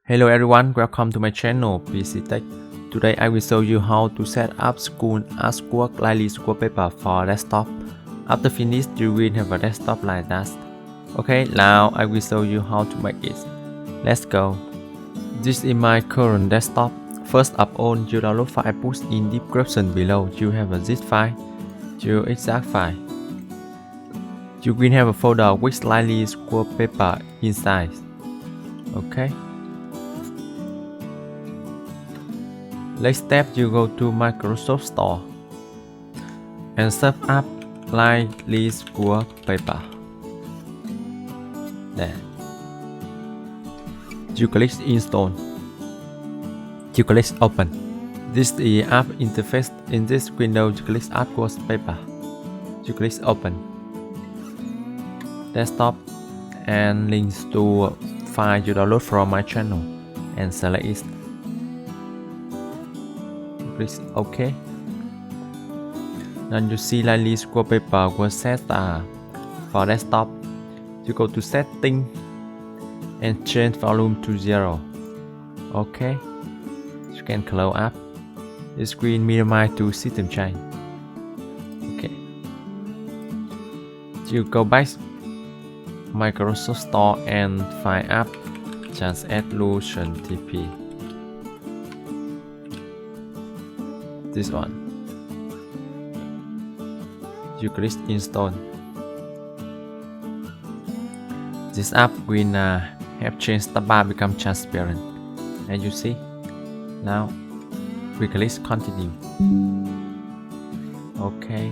Hello everyone, welcome to my channel PCTech. Today I will show you how to set up school artwork like wallpaper for desktop. After finished, you will have a desktop like that. Okay, now I will show you how to make it. Let's go. This is my current desktop. First of all, you download file I put in description below. You have a zip file, your exact file. You will have a folder with like wallpaper inside. Okay. Next step, you go to Microsoft Store and set up like this wallpaper. There. You click install. You click open. This is the app interface. In this window, you click add wallpaper. You click open. Desktop and links to file you download from my channel and select it. Click OK. Now you see like this wallpaper was set for desktop. You go to setting and change volume to 0. Okay. You can close up. The screen minimize to system change. Okay. You go back Microsoft Store and find app just add Lucian TP. This one. You click install. This app will have changed the bar become transparent. As you see, now we click continue. Okay.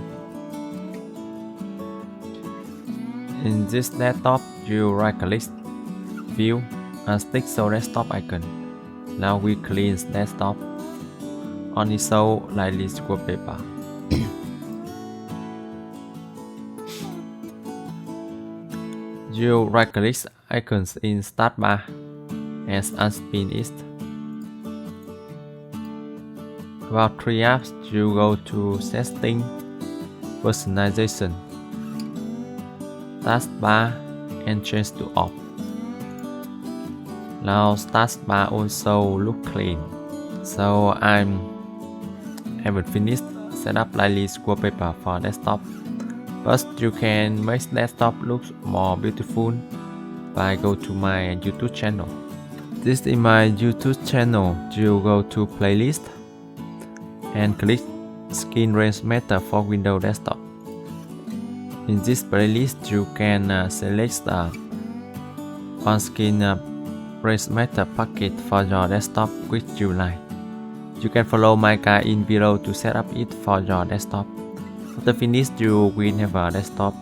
In this desktop, you right click, view, and stick show desktop icon. Now we clean desktop. Only show like this wallpaper. You right click icons in start bar and unspin it. About 3 apps, you go to setting, personalization, taskbar, and change to off. Now taskbar also look clean. So I haven't finished set up like this wallpaper for desktop. But you can make desktop look more beautiful by go to my YouTube channel. This is my YouTube channel. You go to playlist and click skin rainmeter for Windows desktop. In this playlist, you can select the on-skin rainmeter package for your desktop which you like. You can follow my guide in below to set up it for your desktop. After finished, you will have a desktop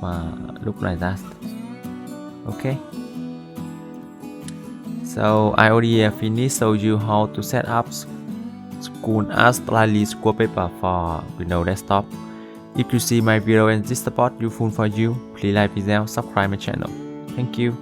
look like that. Okay. So I already finished show you how to set up school art like this wallpaper for Windows desktop. If you see my video and this support useful for you, please like video, subscribe my channel. Thank you.